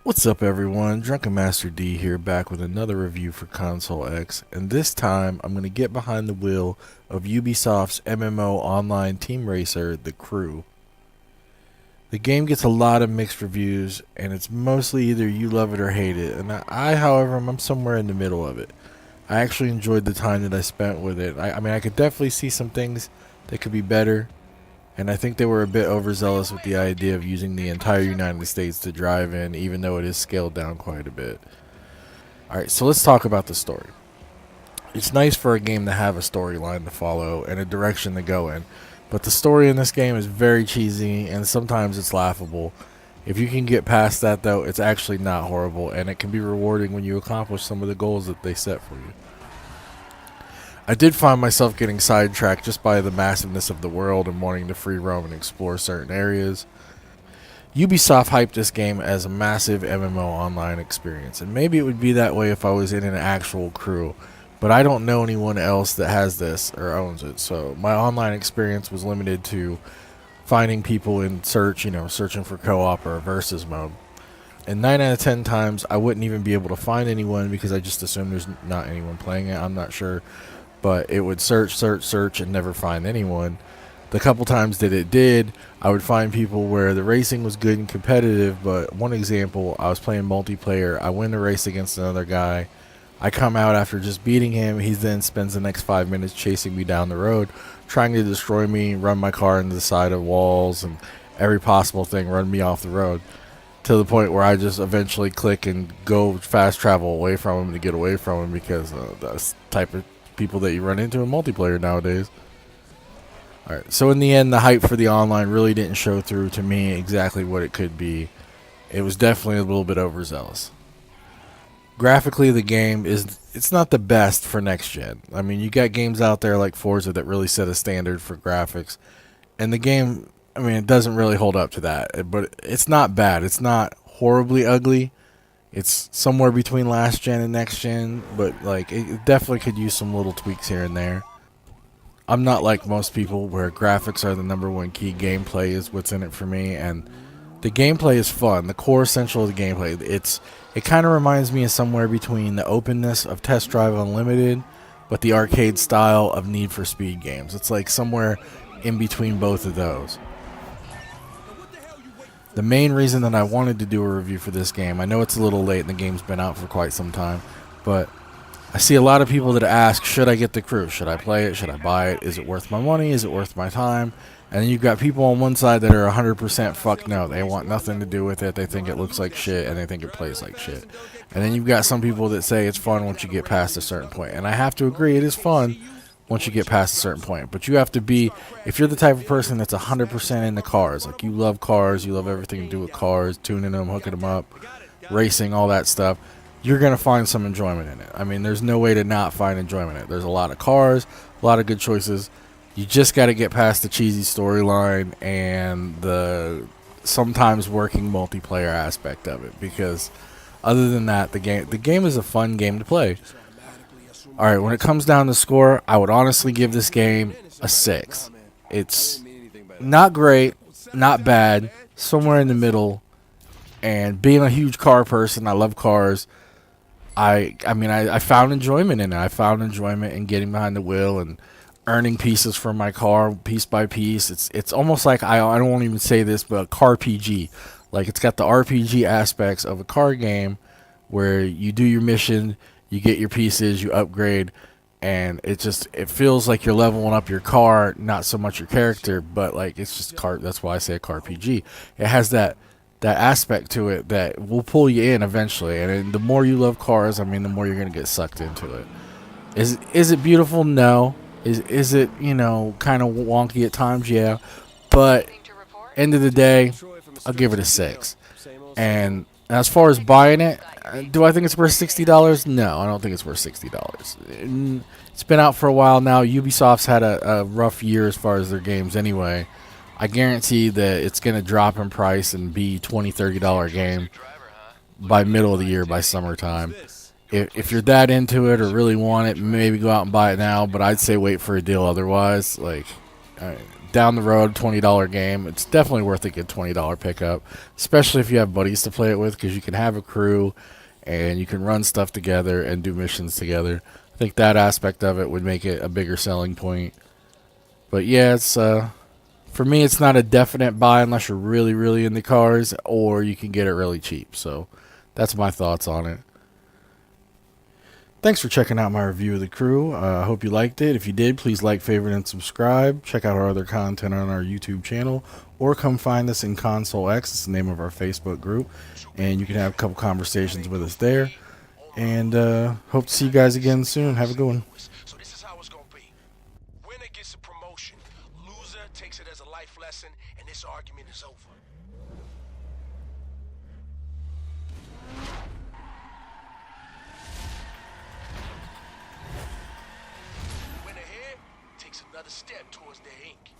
What's up everyone, Drunken Master D here, back with another review for Console X, and this time I'm going to get behind the wheel of Ubisoft's MMO online team racer, The Crew. The game gets a lot of mixed reviews, and it's mostly either you love it or hate it, and however, I'm somewhere in the middle of it. I actually enjoyed the time that I spent with it. I could definitely see some things that could be better, and I think they were a bit overzealous with the idea of using the entire United States to drive in, even though it is scaled down quite a bit. Alright, so let's talk about the story. It's nice for a game to have a storyline to follow and a direction to go in, but the story in this game is very cheesy and sometimes it's laughable. If you can get past that though, it's actually not horrible, and it can be rewarding when you accomplish some of the goals that they set for you. I did find myself getting sidetracked just by the massiveness of the world and wanting to free roam and explore certain areas. Ubisoft hyped this game as a massive MMO online experience, and maybe it would be that way if I was in an actual crew, but I don't know anyone else that has this or owns it, so my online experience was limited to finding people in searching for co-op or versus mode. And 9 out of 10 times I wouldn't even be able to find anyone because I just assume there's not anyone playing it. I'm not sure, but it would search and never find anyone. The couple times that it did, I would find people where the racing was good and competitive, but one example, I was playing multiplayer, I win the race against another guy, I come out after just beating him, he then spends the next 5 minutes chasing me down the road, trying to destroy me, run my car into the side of walls, and every possible thing, run me off the road, to the point where I just eventually click and go fast travel away from him to get away from him, because that's the type of people that you run into in multiplayer nowadays. Alright, so in the end, the hype for the online really didn't show through to me exactly what it could be. It was definitely a little bit overzealous. Graphically, the game it's not the best for next gen. I mean, you got games out there like Forza that really set a standard for graphics, and the game, I mean, it doesn't really hold up to that, but it's not bad. It's not horribly ugly. It's somewhere between last gen and next gen, but like it definitely could use some little tweaks here and there. I'm not like most people where graphics are the number one key. Gameplay is what's in it for me, and the gameplay is fun. The core essential of the gameplay, it kind of reminds me of somewhere between the openness of Test Drive Unlimited, but the arcade style of Need for Speed games. It's like somewhere in between both of those. The main reason that I wanted to do a review for this game, I know it's a little late and the game's been out for quite some time, but I see a lot of people that ask, should I get The Crew? Should I play it? Should I buy it? Is it worth my money? Is it worth my time? And then you've got people on one side that are 100% fuck no. They want nothing to do with it. They think it looks like shit, and they think it plays like shit. And then you've got some people that say it's fun once you get past a certain point. And I have to agree, it is fun once you get past a certain point. But you have to be, if you're the type of person that's 100% into cars, like you love cars, you love everything to do with cars, tuning them, hooking them up, racing, all that stuff, you're going to find some enjoyment in it. I mean, there's no way to not find enjoyment in it. There's a lot of cars, a lot of good choices. You just got to get past the cheesy storyline and the sometimes working multiplayer aspect of it, because other than that, the game is a fun game to play. Alright, when it comes down to score, I would honestly give this game a 6. It's not great, not bad, somewhere in the middle. And being a huge car person, I love cars. I found enjoyment in it. I found enjoyment in getting behind the wheel and earning pieces from my car piece by piece. It's almost like, I don't want to even say this, but a car PG. Like, it's got the RPG aspects of a car game where you do your mission, you get your pieces, you upgrade, and it feels like you're leveling up your car, not so much your character, but like it's just car. That's why I say a car PG. It has that aspect to it that will pull you in eventually, and the more you love cars, I mean, the more you're gonna get sucked into it. Is it beautiful? No. Is it, kind of wonky at times? Yeah. But end of the day, I'll give it a 6. And as far as buying it, do I think it's worth $60? No, I don't think it's worth $60. It's been out for a while now. Ubisoft's had a rough year as far as their games anyway. I guarantee that it's going to drop in price and be $20, $30 game by middle of the year, by summertime. If you're that into it or really want it, maybe go out and buy it now, but I'd say wait for a deal otherwise. Like, down the road $20 game. It's definitely worth a good $20 pickup, especially if you have buddies to play it with, because you can have a crew and you can run stuff together and do missions together. I think that aspect of it would make it a bigger selling point. But yeah, it's for me, it's not a definite buy unless you're really, really into cars, or you can get it really cheap. So that's my thoughts on it. Thanks for checking out my review of the crew. I hope you liked it. If you did, please like, favorite, and subscribe. Check out our other content on our YouTube channel, or come find us in Console X. It's the name of our Facebook group, and you can have a couple conversations with us there. And hope to see you guys again soon. Have a good one. So this is how it's gonna be. Winner gets a promotion. Loser takes it as a life lesson, and this argument is over. Winner here takes another step towards their ink.